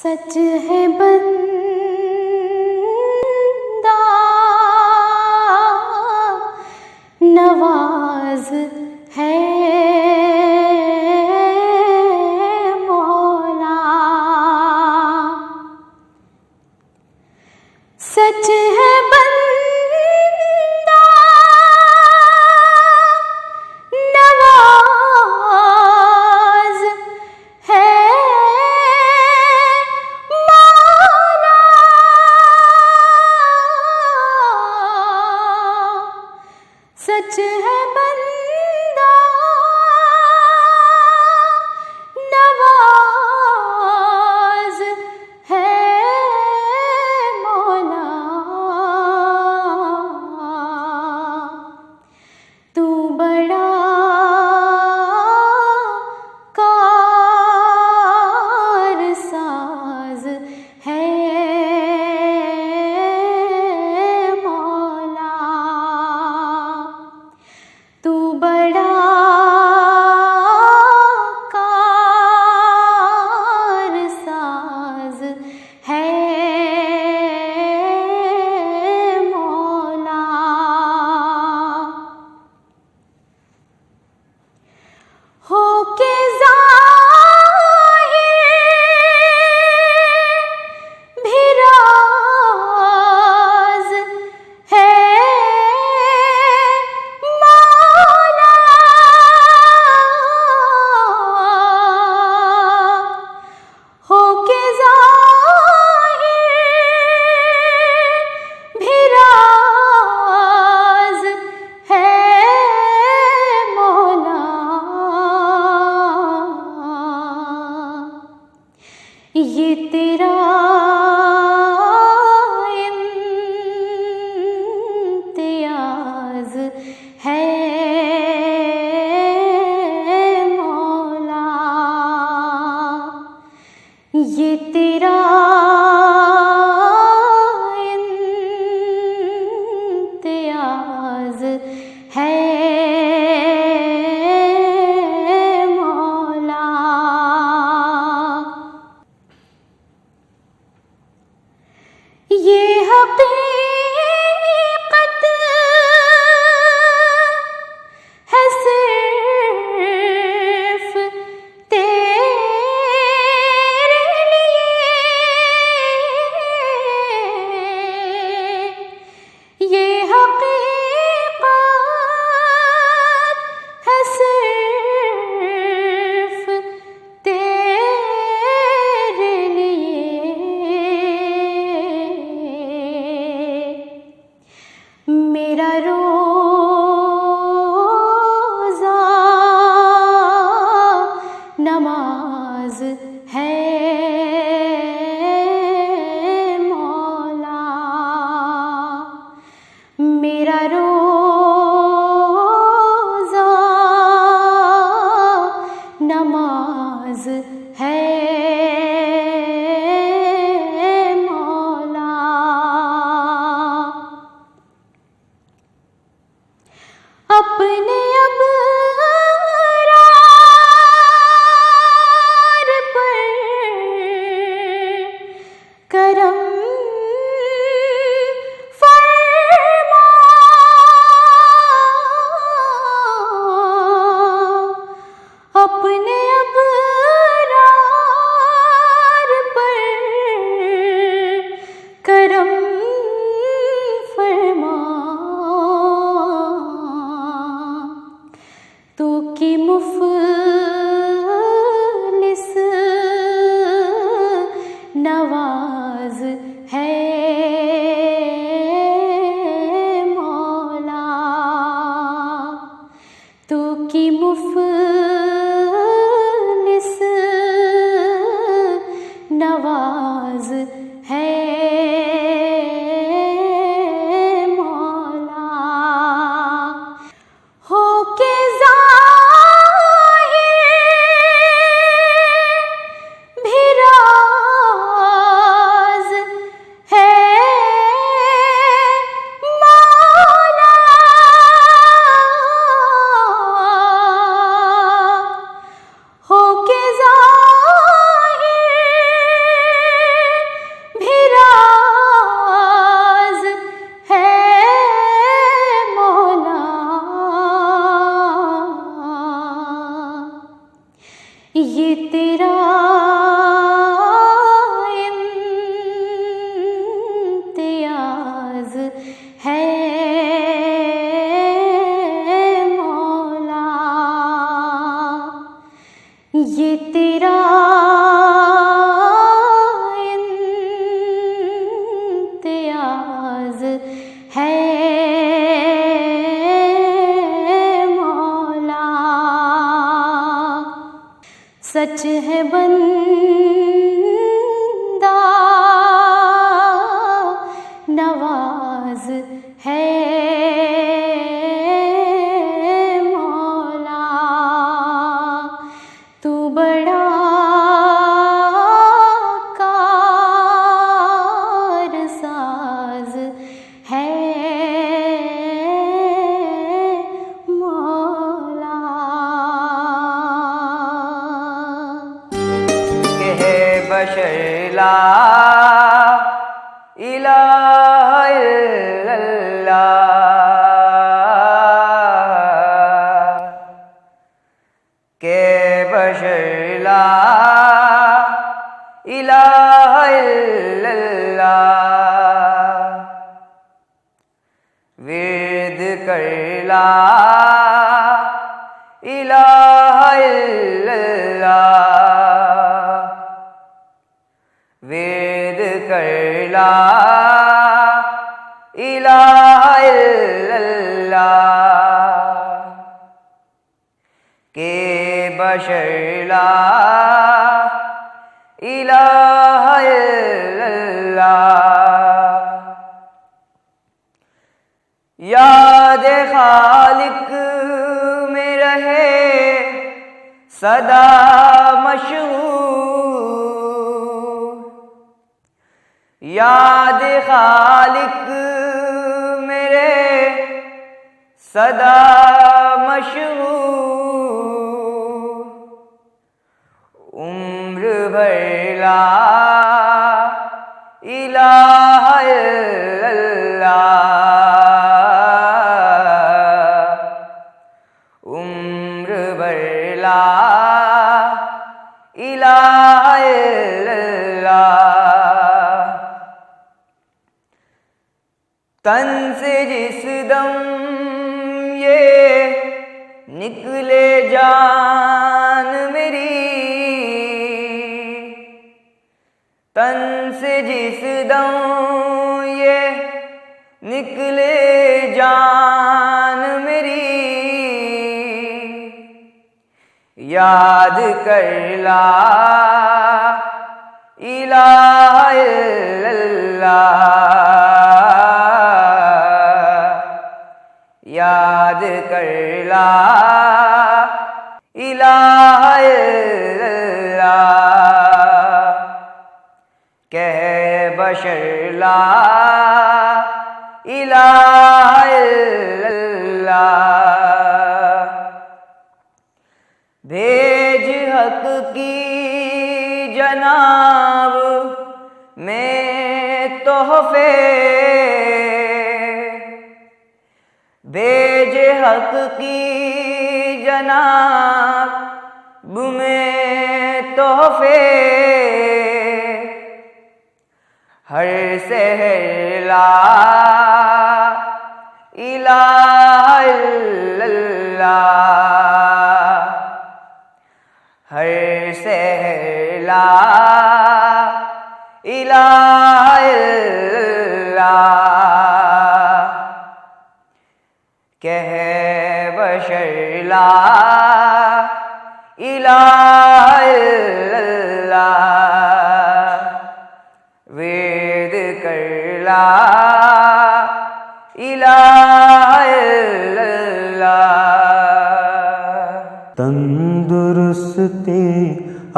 सच है बंदा नवाज है मौला। सच है बंदा नवाज है मौला। सच है बंदा नवाज है मौला। तू बड़ा कारसाज है मौला। तू बड़ा कारसाज है मौला। हो के ज़ाहिर भी राज़ है मौला। हो के ज़ाहिर भी राज़ है मौला। ये तेरा इम्तियाज़ है मौला। ये तेरा इम्तियाज़ है मौला। ये हकीकत है सिर्फ तेरे लिए। ये हकीकत है सिर्फ तेरे लिए। मेरा रोज़ा नमाज है मौला। मेरा रोज़ा नमाज है मौला। अपने अबरार पर करम फरमा। अपने अबरार ये तेरा इम्तियाज है मौला, ये तेरा इम्तियाज है मौला। सच है बंदा नवाज है मौला, तू बड़ा कारसाज है मौला। बशर ला इलाहा इल्लल्लाह, के बशर ला इलाहा इल्लल्लाह, विर्द कर ला इलाहा इल्लल्लाह, वेद कर ला इलाहा इल्लल्लाह, के बशर ला इलाहा इल्लल्लाह। याद खालिक में रहे सदा मशहूर, याद खालिक मेरे सदा मशहूर, उम्र भर ला इलाहा इल्लल्लाह, उम्र भर ला इलाहा इल्लल्लाह। तन से जिस दम ये निकले जान मेरी, तन से जिस दम ये निकले जान मेरी, याद कर ला इलाहा इल्लल्लाह, याद कर ला इलाहा इल्लल्लाह, कह बशर ला इलाहा इल्लल्लाह। भेज हक की जनाब में तोहफे, भेज हक की जनाब में तोहफे, हर सहर ला इलाहा इल्लल्लाह, हर सहर ला इलाहा इल्लल्लाह, कह बशर ला इलाहा इल्लल्लाह, वेद कर ला इलाहा इल्लल्लाह। तंदुरुस्ती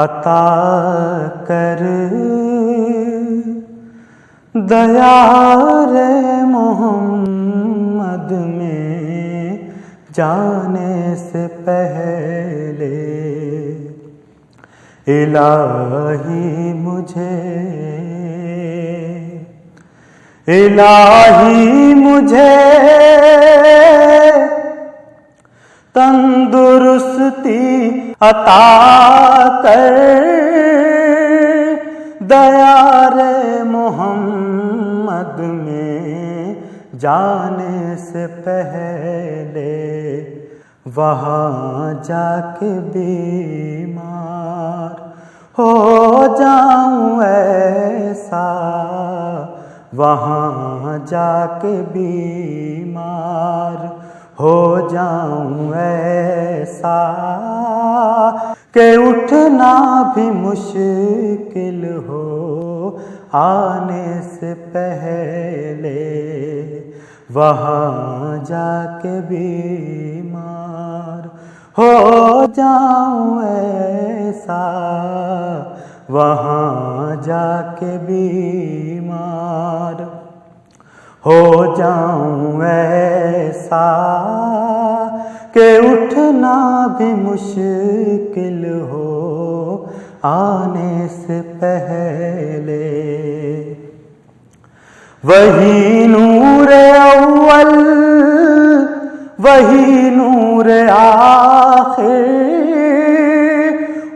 अता कर दया रे मोहम्मद में जाने से पहले, इलाही मुझे तंदुरुस्ती अता कर, दया रे मोहम्मद में जाने से पहले वहाँ जाके बीमार हो जाऊं ऐसा, वहाँ जाके बीमार हो जाऊं ऐसा कि उठना भी मुश्किल हो आने से पहले, वहाँ जाके बीमार हो जाऊं ऐसा, वहाँ जाके बीमार हो जाऊं ऐसा कि उठना भी मुश्किल हो आने से पहले। वही नूर अव्वल वही नूर आखिर,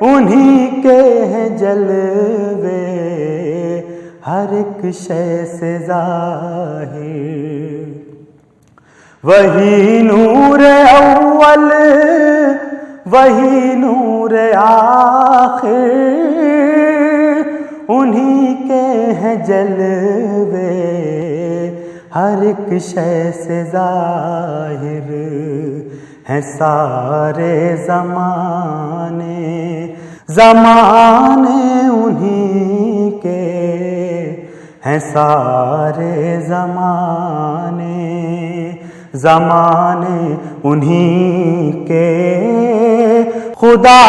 उन्हीं के हैं जलवे हर एक शय से ज़ाहिर। वही नूर अव्वल वही नूर आखिर, उन्हीं के हैं जलवे हर एक शय से ज़ाहिर हैं सारे ज़माने, ज़माने उन्हीं के हैं सारे ज़माने, ज़माने उन्हीं के। खुदा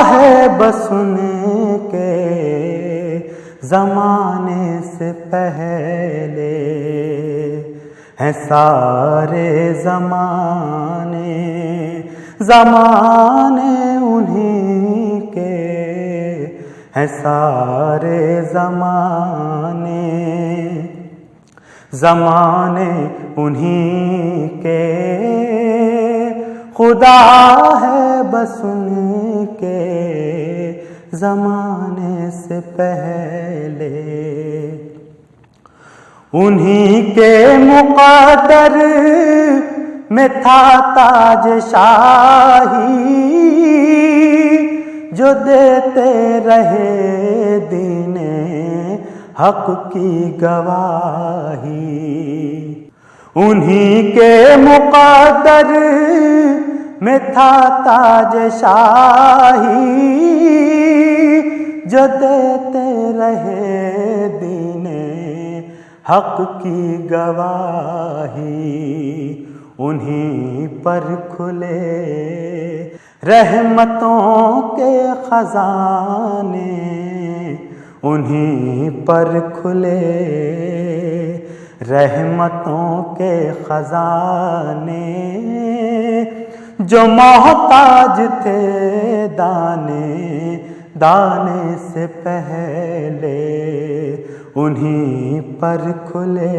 है बस उनके ज़माने से पहले हैं सारे ज़माने, ज़माने उन्हीं के हैं सारे ज़माने, ज़माने उन्हीं के। खुदा है बस उनके ज़माने से पहले, उन्हीं के मुक़द्दर में था ताज शाही, जो देते रहे दीने हक की गवाही। उन्हीं के मुक़द्दर में था ताज शाही, जो देते रहे दीने हक की गवाही। उन्हीं पर खुले रहमतों के खजाने, उन्हीं पर खुले रहमतों के खजाने, जो मोहताज थे दाने दाने से पहले। उन्हीं पर खुले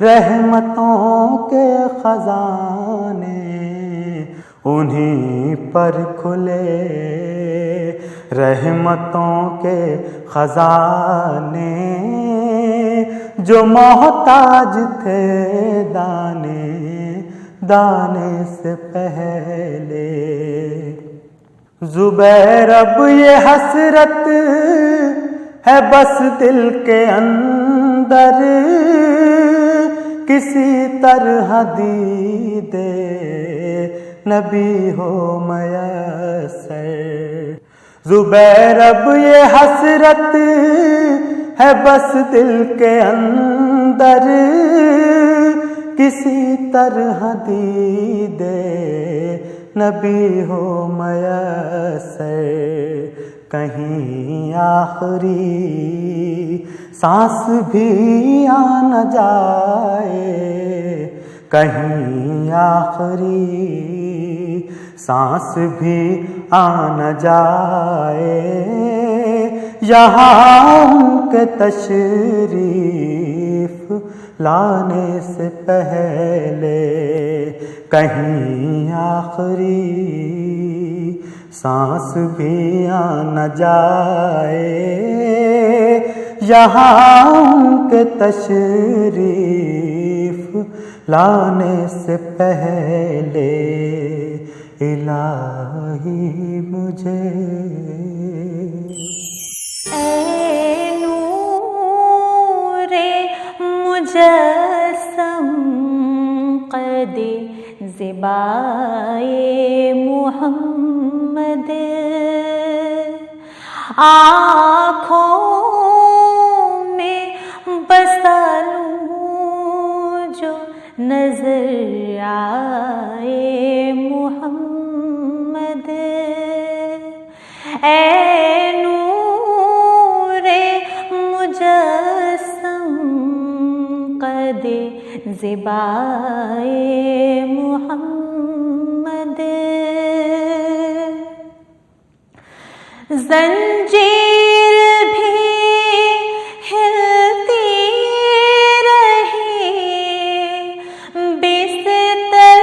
रहमतों के खजाने, उन्हीं पर खुले रहमतों के खजाने, जो मोहताज थे दाने दाने से पहले। ज़ुबैर अब ये हसरत है बस दिल के अंदर, किसी तरह दीदे नबी हो मयस्सर। ज़ुबैर अब ये हसरत है बस दिल के अंदर, किसी तरह दीदे नबी हो मयस्सर। कहीं आखिरी सांस भी आ न जाए, कहीं आखिरी सांस भी आ न जाए, यहाँ उनके तशरीफ लाने से पहले कहीं आखिरी सांस भी आ न जाए, यहाँ उनके तशरीफ लाने से पहले इलाही मुझे। ऐ नूरे मुजस्सम क़दे ज़िबाए मुहम्मद, आँखों में बसा लूँ जो नजर आए मुहम्मद। ऐ नूरे मुजस्सम क़दे ज़िबाए मुहम्मद, ज़ंजीर भी हिलती रही, बिस्तर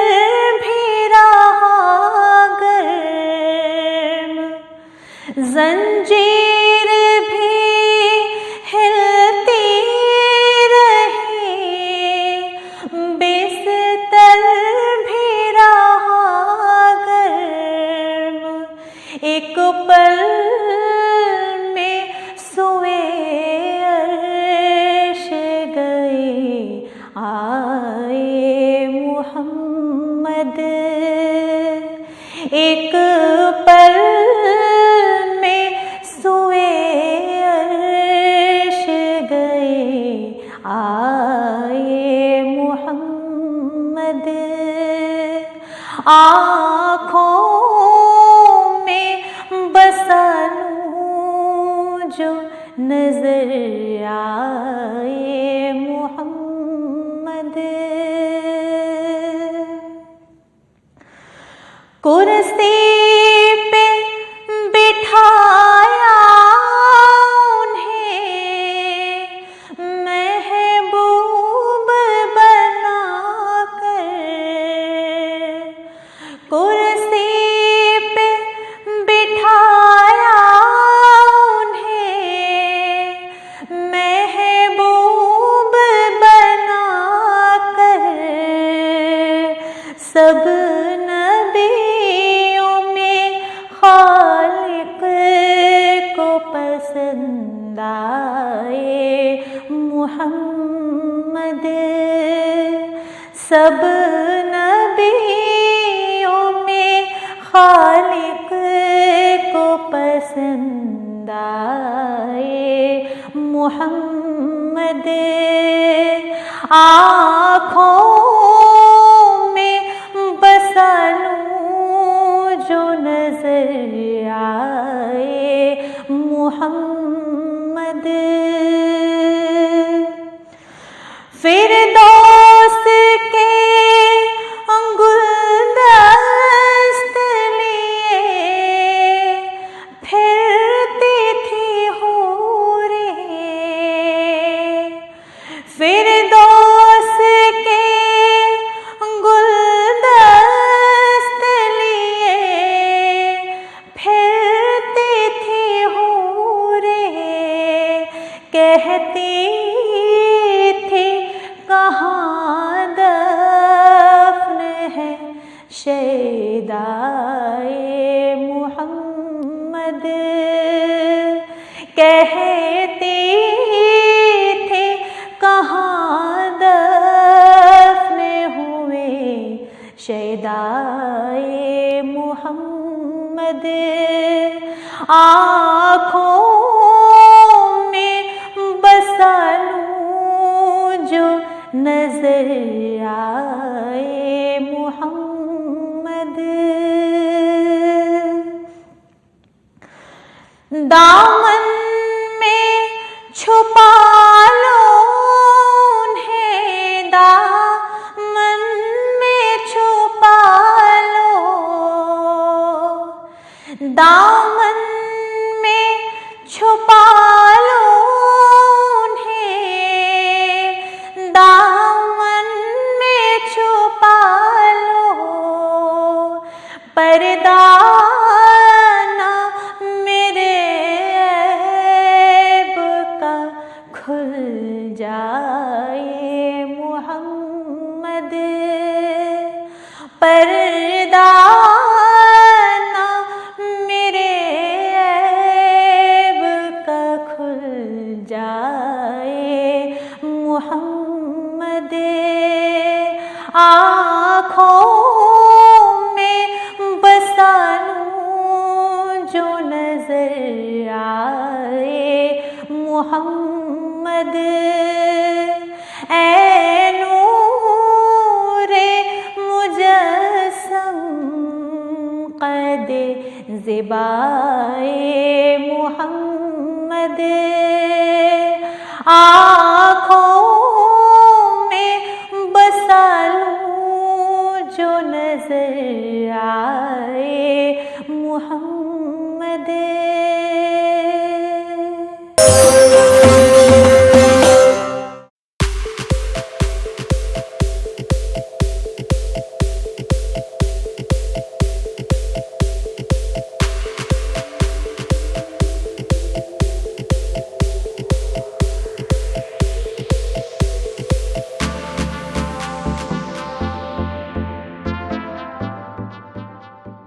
भी रहा गर्म, ज़ंजीर भी हिलती रही, बिस्तर भी रहा गर्म, एक पल में सोए अर्श गए आए मुहम्मद, एक पल में सोए अर्श गए आए मुहम्मद, आँखों में बसा लूँ जो नजर आए मुहम्मद। कुर्सी पे बिठाया उन्हें महबूब बनाकर, कुर्सी पे बिठाया उन्हें महबूब बनाकर, सब नबियों में खालिक को पसंद आए मुहम्मद, सब नबियों में खालिक को पसंद आए मुहम्मद, आँखों में बसा लूँ जो नजर आए मुहम्मद। फिरदौस के गुलदस्त लिए फिरती थी हूरें, फिरदौस के गुलदस्त लिए फिरती थी हूरें, कहती थी कहाँ दफ्न है शैदाए मुहम्मद, कहती थी कहाँ दफ्न हुए शैदाए मुहम्मद, आँखों में बसा लूँ जो नजर आए मुहम्मद। दामन में छुपा लो उन्हें, दामन में छुपा लो, दामन में छुपा लो उन्हें, नजर आए मोहम्मद। ऐ नूरे मुजस्सम क़द ज़िबाए मोहम्मद। आँखों में बसा लूं जो नजर आए मोहम्मद।